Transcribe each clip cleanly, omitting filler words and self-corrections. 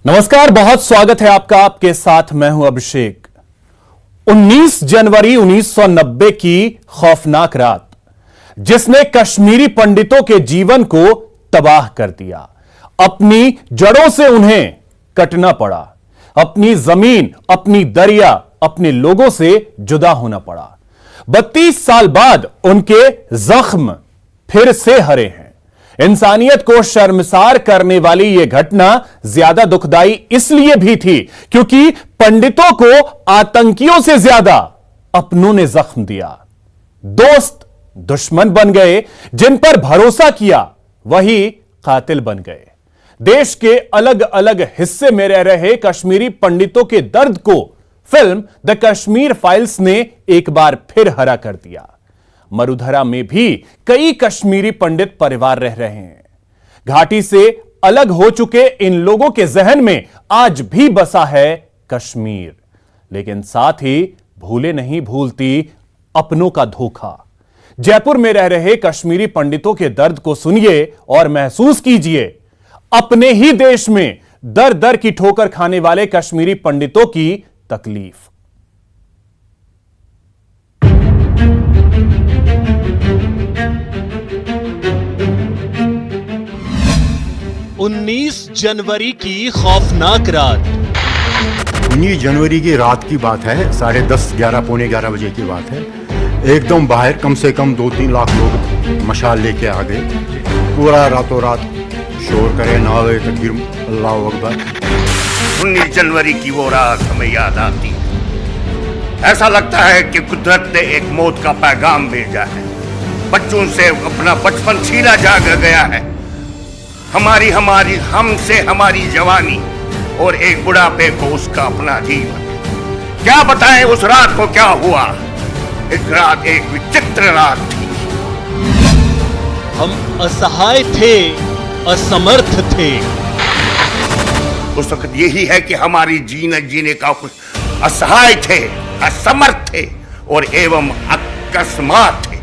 नमस्कार, बहुत स्वागत है आपका। आपके साथ मैं हूं अभिषेक। 19 जनवरी 1990 की खौफनाक रात, जिसने कश्मीरी पंडितों के जीवन को तबाह कर दिया। अपनी जड़ों से उन्हें कटना पड़ा, अपनी जमीन, अपनी दरिया, अपने लोगों से जुदा होना पड़ा। 32 साल बाद उनके जख्म फिर से हरे हैं। इंसानियत को शर्मसार करने वाली यह घटना ज्यादा दुखदाई इसलिए भी थी क्योंकि पंडितों को आतंकियों से ज्यादा अपनों ने जख्म दिया। दोस्त दुश्मन बन गए, जिन पर भरोसा किया वही कातिल बन गए। देश के अलग अलग हिस्से में रह रहे कश्मीरी पंडितों के दर्द को फिल्म द कश्मीर फाइल्स ने एक बार फिर हरा कर दिया। मरुधरा में भी कई कश्मीरी पंडित परिवार रह रहे हैं। घाटी से अलग हो चुके इन लोगों के जहन में आज भी बसा है कश्मीर, लेकिन साथ ही भूले नहीं भूलती अपनों का धोखा। जयपुर में रह रहे कश्मीरी पंडितों के दर्द को सुनिए और महसूस कीजिए अपने ही देश में दर दर की ठोकर खाने वाले कश्मीरी पंडितों की तकलीफ। उन्नीस जनवरी की खौफनाक रात। 19 जनवरी की रात की बात है। 10:30, 11, पौने 11 बजे की बात है। एकदम बाहर कम से कम 2-3 लाख लोग मशाल लेके आ गए। पूरा रातों रात शोर करे, नारे, तकबीर, अल्लाह अकबर। 19 जनवरी की वो रात हमें याद आती है। ऐसा लगता है कि कुदरत ने एक मौत का पैगाम भेजा है। बच्चों से अपना बचपन छीना जा गया है। हमसे हमारी जवानी और एक बुढ़ापे को उसका अपना जीवन। क्या बताएं उस रात को क्या हुआ। एक रात एक विचित्र रात थी। हम असहाय थे, असमर्थ थे। उस वक्त यही है कि हमारी जीने का कुछ असहाय थे, असमर्थ थे और एवं अकस्मात थे।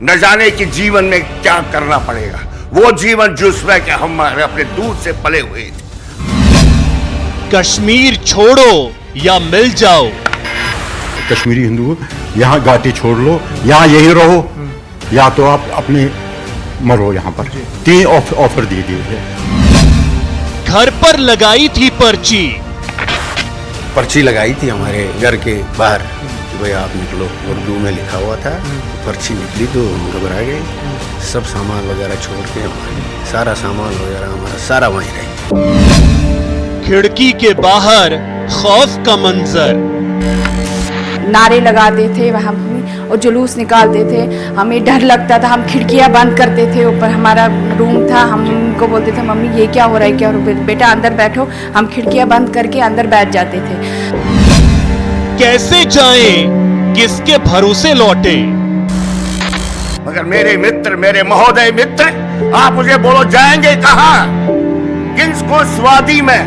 न जाने कि जीवन में क्या करना पड़ेगा। वो जीवन जिसमें कि हम अपने दूर से पले हुए थे। कश्मीर छोड़ो या मिल जाओ। कश्मीरी हिंदू यहाँ घाटी छोड़ लो, यहाँ यही रहो, या तो आप अपने मरो यहाँ पर। 3 ऑफर दिए गए। घर पर लगाई थी पर्ची लगाई थी हमारे घर के बाहर कि भाई आप निकलो। उर्दू में लिखा हुआ था। पर्ची निकली तो हम घबरा गए। सब सामान वगैरह छोड़ के सारा सामान वगैरह हमारा सारा वहीं रहे। खिड़की के बाहर खौफ का मंजर। नारे लगाते थे वहाँ और जुलूस निकालते थे। हमें डर लगता था। हम खिड़कियाँ बंद करते थे। ऊपर हमारा रूम था। हम उनको बोलते थे मम्मी ये क्या हो रहा है, क्या हो रहा है, बेटा अंदर बैठो। हम खिड़कियाँ बंद करके अंदर बैठ जाते थे। कैसे जाएं, किसके भरोसे लौटे। मगर मेरे मित्र, मेरे महोदय मित्र, आप मुझे बोलो जाएंगे कहाँ। किसको स्वादी में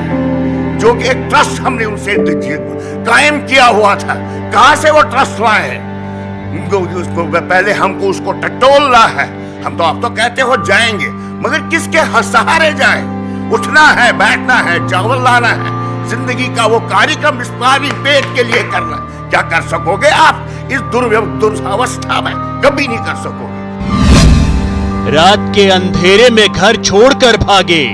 जो कि एक ट्रस्ट हमने उनसे कायम किया हुआ था, कहां से वो ट्रस्ट लाए। उसको पहले हमको उसको टटोलना है। हम तो आप तो कहते हो जाएंगे, मगर किसके सहारे जाए। उठना है, बैठना है, चावल लाना है, जिंदगी का वो कार्यक्रम इस पानी पेट के लिए करना। क्या कर सकोगे आप इस दुर्वस्था में? कभी नहीं कर सकोगे। रात के अंधेरे में घर छोड़कर भागे।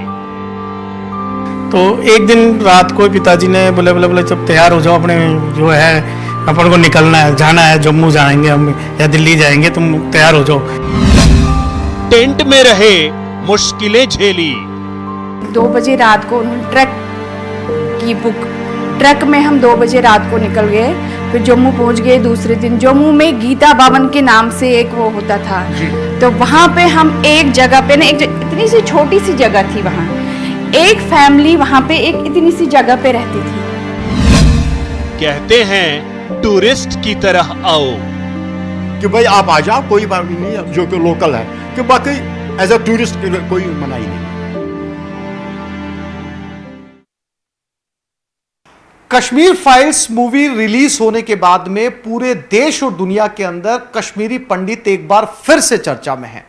तो एक दिन रात को पिताजी ने बोले जब तैयार हो जाओ, अपने जो है अपन को निकलना है, जाना है, जम्मू जाएंगे हम या दिल्ली जाएंगे, तुम तैयार हो जाओ। टेंट में रहे, मुश्किलें झेली। 2 बजे रात को उन्होंने ट्रक की बुक। ट्रक में हम 2 बजे रात को निकल गए। फिर जम्मू पहुंच गए। दूसरे दिन जम्मू में गीता भवन के नाम से एक वो होता था। तो वहाँ पे हम एक जगह पे ना, इतनी सी छोटी सी जगह थी वहाँ। एक फैमिली वहाँ पे एक इतनी सी जगह पे रहती थी। कहते हैं टूरिस्ट की तरह आओ कि भाई आप आ जाओ, कोई बात नहीं है, जो कि लोकल है। कि बाकी एज अ टूरिस्ट कोई मनाही नहीं। कश्मीर फाइल्स मूवी रिलीज होने के बाद में पूरे देश और दुनिया के अंदर कश्मीरी पंडित एक बार फिर से चर्चा में हैं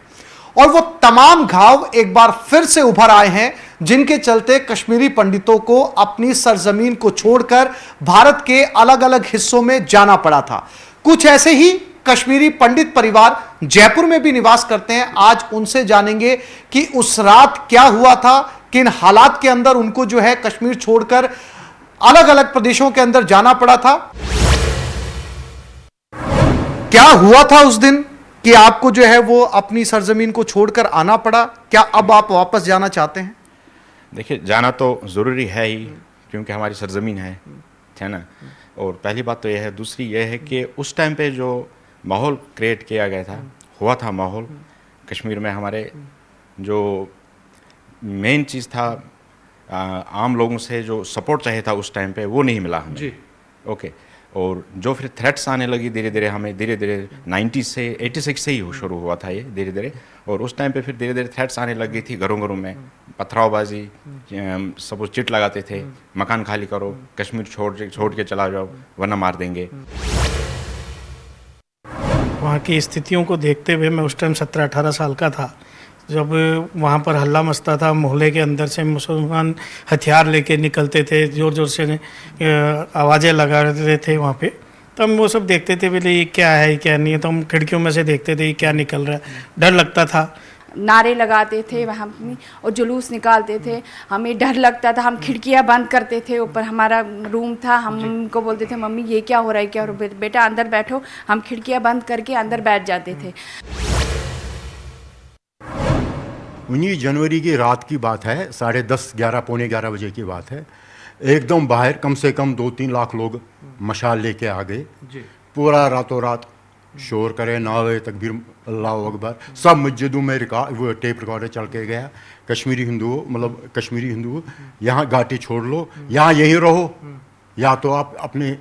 और वो तमाम घाव एक बार फिर से उभर आए हैं जिनके चलते कश्मीरी पंडितों को अपनी सरजमीन को छोड़कर भारत के अलग अलग हिस्सों में जाना पड़ा था। कुछ ऐसे ही कश्मीरी पंडित परिवार जयपुर में भी निवास करते हैं। आज उनसे जानेंगे कि उस रात क्या हुआ था, किन हालात के अंदर उनको जो है कश्मीर छोड़कर अलग अलग प्रदेशों के अंदर जाना पड़ा था। क्या हुआ था उस दिन कि आपको जो है वो अपनी सरजमीन को छोड़कर आना पड़ा? क्या अब आप वापस जाना चाहते हैं? देखिए, जाना तो ज़रूरी है ही, क्योंकि हमारी सरजमीन है ना। और पहली बात तो यह है। दूसरी यह है कि उस टाइम पे जो माहौल क्रिएट किया गया था, हुआ था माहौल कश्मीर में, हमारे जो मेन चीज़ था, आम लोगों से जो सपोर्ट चाहिए था उस टाइम पे, वो नहीं मिला हमें जी। ओके। और जो फिर थ्रेट्स आने लगी धीरे धीरे, हमें धीरे धीरे 90 से 86 से ही शुरू हुआ था ये धीरे धीरे। और उस टाइम पे फिर धीरे धीरे थ्रेट्स आने लगी थी घरों घरों में, पथरावबाजी, सब चिट लगाते थे, मकान खाली करो, कश्मीर छोड़ के चला जाओ वरना मार देंगे। वहाँ की स्थितियों को देखते हुए, मैं उस टाइम 17-18 साल का था जब वहाँ पर हल्ला मचता था, मोहल्ले के अंदर से मुसलमान हथियार लेके निकलते थे, ज़ोर ज़ोर से आवाज़ें लगा रहे थे वहाँ पे। तो हम वो सब देखते थे, बोले ये क्या है क्या नहीं है। तो हम खिड़कियों में से देखते थे ये क्या निकल रहा है, डर लगता था। नारे लगाते थे वहाँ और जुलूस निकालते थे, हमें डर लगता था। हम खिड़कियाँ बंद करते थे, ऊपर हमारा रूम था, हम उनको बोलते थे मम्मी ये क्या हो रहा है, क्या हो रहा है, बेटा अंदर बैठो। हम खिड़कियाँ बंद करके अंदर बैठ जाते थे। 19 जनवरी की रात की बात है, 10:30, 11, पौने 11 बजे की बात है। एकदम बाहर कम से कम 2-3 लाख लोग मशाल लेके आ गए। पूरा रातों रात शोर करे, नारे, तकबीर, अल्लाह अकबर, सब मस्जिदों में वो टेप रिकॉर्डर चल के गया। कश्मीरी हिंदू यहाँ घाटी छोड़ लो, यहाँ यहीं रहो, या तो आप अपने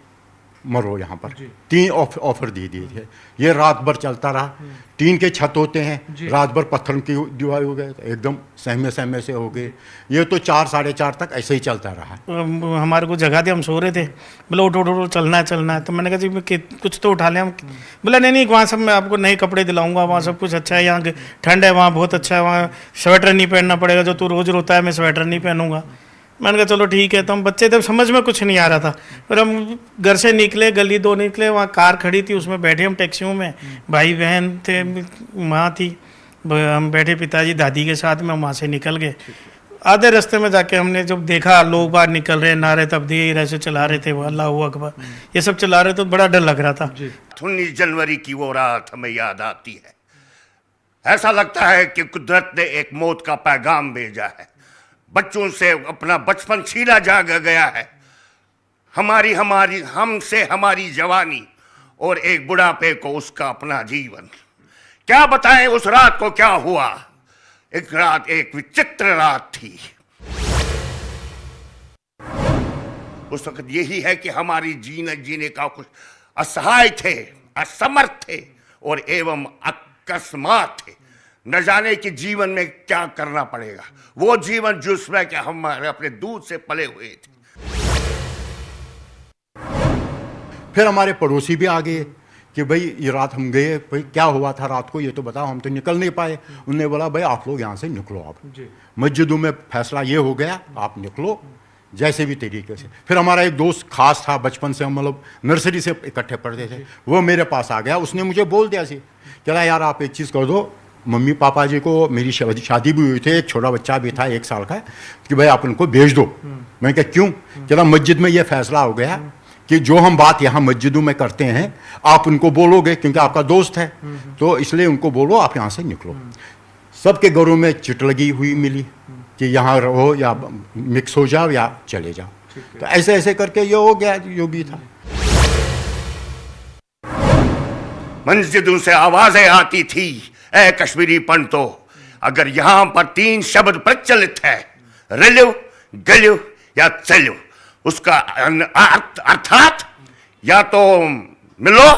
मरो यहाँ पर। 3 ऑफर दे दिए थे। ये रात भर चलता रहा। टीन के छत होते हैं, रात भर पत्थर की दीवार हो गए, एकदम सहमे से हो गए। ये तो 4, 4:30 तक ऐसे ही चलता रहा। हमारे को जगह थे, हम सो रहे थे, बोले उठो चलना है। तो मैंने कहा जी कुछ तो उठा लें हम। बोला नहीं वहाँ सब मैं आपको नए कपड़े दिलाऊंगा, वहाँ सब कुछ अच्छा है, यहाँ ठंड है, वहाँ बहुत अच्छा है, वहाँ स्वेटर नहीं पहनना पड़ेगा, जो तू रोज़ रोता है मैं स्वेटर नहीं पहनूंगा। मैंने कहा चलो ठीक है। तो हम बच्चे थे, समझ में कुछ नहीं आ रहा था। फिर हम घर से निकले, गली 2 निकले, वहाँ कार खड़ी थी, उसमें बैठे हम टैक्सियों में, भाई बहन थे, माँ थी, हम बैठे पिताजी दादी के साथ में, वहाँ से निकल गए। आधे रास्ते में जाके हमने जब देखा लोग बाहर निकल रहे, नारे तब्दील ऐसे चला रहे थे, वो अल्लाह अकबर ये सब चला रहे, तो बड़ा डर लग रहा था। 19 जनवरी की वो रात हमें याद आती है। ऐसा लगता है कि कुदरत ने एक मौत का पैगाम भेजा है। बच्चों से अपना बचपन छीना जा गया है, हमसे हमारी जवानी, और एक बुढ़ापे को उसका अपना जीवन। क्या बताएं उस रात को क्या हुआ। एक विचित्र रात थी। उस वक्त यही है कि हमारी जीने का कुछ असहाय थे, असमर्थ थे और एवं अकस्मात थे। न जाने कि जीवन में क्या करना पड़ेगा, वो जीवन जिसमें कि हम अपने दूध से पले हुए थे। फिर हमारे पड़ोसी भी आ गए कि भाई ये रात हम गए, भाई क्या हुआ था रात को ये तो बताओ, हम तो निकल नहीं पाए। उन्होंने बोला भाई आप लोग यहाँ से निकलो, आप मस्जिदों में फैसला ये हो गया, आप निकलो जैसे भी तरीके से। फिर हमारा एक दोस्त खास था, बचपन से हम मतलब नर्सरी से इकट्ठे पढ़ते थे, वो मेरे पास आ गया। उसने मुझे बोल दिया सी, कहला यार आप एक चीज़ कर दो, मम्मी पापा जी को, मेरी शादी भी हुई थी, एक छोटा बच्चा भी था 1 साल का, कि भाई आप उनको भेज दो। मैं क्या क्यों? कहला मस्जिद में ये फैसला हो गया कि जो हम बात यहाँ मस्जिदों में करते हैं आप उनको बोलोगे, क्योंकि आपका दोस्त है, तो इसलिए उनको बोलो आप यहाँ से निकलो। सबके घरों में चिट लगी हुई मिली कि यहाँ रहो या मिक्स हो जाओ या चले जाओ। तो ऐसे ऐसे करके ये हो गया जो भी था। मस्जिदों से आवाजें आती थी, ऐ कश्मीरी पंडितों, अगर यहाँ पर 3 शब्द प्रचलित है, रिलो, गलो या चलो, उसका अर्थात या तो मिलो,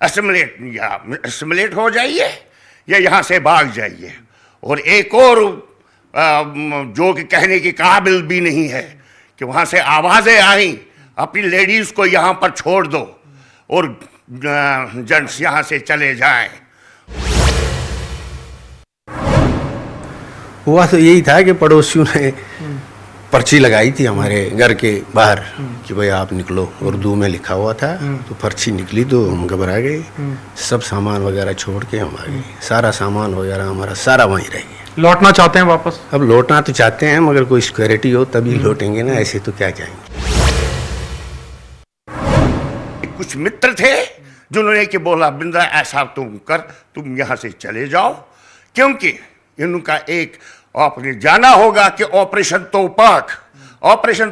एसिमिलेट हो जाइए, या यहाँ से भाग जाइए। और एक और जो कि कहने के काबिल भी नहीं है कि वहाँ से आवाजें आई, अपनी लेडीज को यहाँ पर छोड़ दो और जेंट्स यहाँ से चले जाएं। हुआ तो यही था कि पड़ोसियों ने पर्ची लगाई थी हमारे घर के बाहर कि भाई आप निकलो, उर्दू में लिखा हुआ था। तो पर्ची निकली तो हम घबरा गए, सब सामान वगैरह छोड़ के हम आ गए। सारा सामान वगैरह हमारा सारा वहीं रह गया। लौटना चाहते हैं वापस? अब लौटना तो चाहते हैं मगर कोई सिक्योरिटी हो तभी लौटेंगे ना, ऐसे तो क्या जाएंगे। कुछ मित्र थे जिन्होंने कि बोला बिंद्रा ऐसा तुम कर, तुम यहाँ से चले जाओ, क्योंकि इनका एक आपने जाना होगा कि ऑपरेशन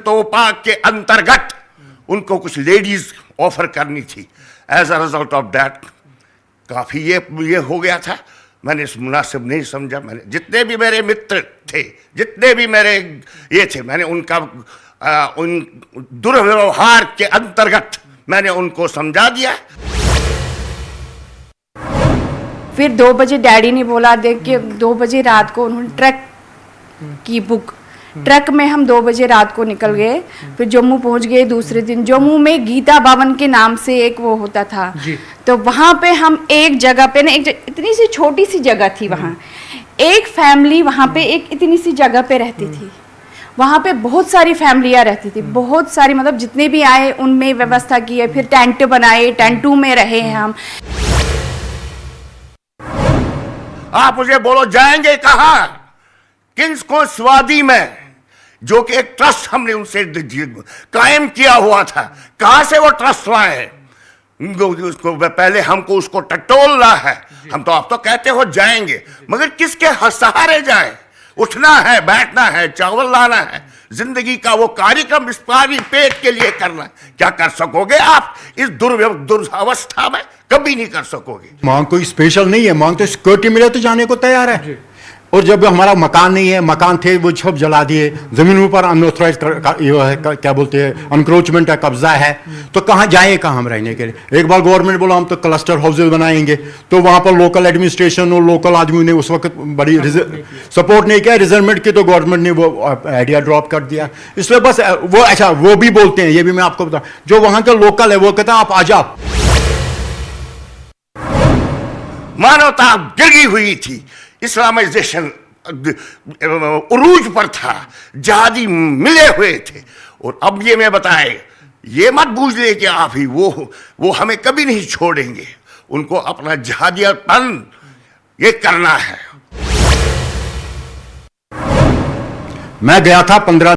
तोपाक के अंतर्गत उनको कुछ लेडीज ऑफर करनी थी। As a result of that काफी ये हो गया था। मैंने इस मुनासिब नहीं समझा। मैंने जितने भी मेरे मित्र थे, जितने भी मेरे ये थे, मैंने उनका उन दुर्व्यवहार के अंतर्गत मैंने उनको समझा दिया। फिर 2 बजे डैडी ने बोला देख के 2 बजे रात को उन्होंने ट्रक की बुक, ट्रक में हम 2 बजे रात को निकल गए। फिर जम्मू पहुंच गए। दूसरे दिन जम्मू में गीता भवन के नाम से एक वो होता था, तो वहाँ पे हम एक जगह पे ना, एक इतनी सी छोटी सी जगह थी वहाँ, एक फैमिली वहाँ पे एक इतनी सी जगह पे रहती थी। वहाँ पे बहुत सारी फैमिलियाँ रहती थी, बहुत सारी, मतलब जितने भी आए उनमें व्यवस्था की है। फिर टेंट बनाए, टेंटों में रहे हैं हम। आप मुझे बोलो जाएंगे कहाँ? किंग्स को स्वादी में, जो कि एक ट्रस्ट हमने उनसे कायम किया हुआ था, कहां से वो ट्रस्ट लाए हैं? उसको पहले हमको उसको टटोलना है। हम तो आप तो कहते हो जाएंगे, मगर किसके सहारे जाए? उठना है, बैठना है, चावल लाना है, जिंदगी का वो कार्यक्रम इस पारी पेट के लिए करना है। क्या कर सकोगे आप इस दुर्अवस्था में? कभी नहीं कर सकोगे। मांग कोई स्पेशल नहीं है, मांग तो सिक्योरिटी मिले तो जाने को तैयार है। और जब हमारा मकान नहीं है, मकान थे वो सब जला दिए, जमीनों पर अनऑथराइज क्या बोलते हैं अनक्रोचमेंट है, कब्जा है, तो कहाँ जाए, कहाँ हम रहने के लिए? एक बार गवर्नमेंट बोला हम तो क्लस्टर हाउसेज बनाएंगे, तो वहाँ पर लोकल एडमिनिस्ट्रेशन और लोकल आदमियों ने उस वक्त बड़ी सपोर्ट नहीं किया, रिजर्वमेंट की, तो गवर्नमेंट ने वो आइडिया ड्रॉप कर दिया। इसलिए बस वो अच्छा वो भी बोलते हैं, ये भी मैं आपको बता, जो वहाँ का लोकल है वो कहता है आप आ जाओ। मानवता गिरी हुई थी, इस्लामाइजेशन उरूज पर था, जहादी मिले हुए थे। और अब ये मैं बताए, ये मत बूझ ले कि आप ही वो हमें कभी नहीं छोड़ेंगे। उनको अपना जहादियतपन ये करना है। मैं गया था 15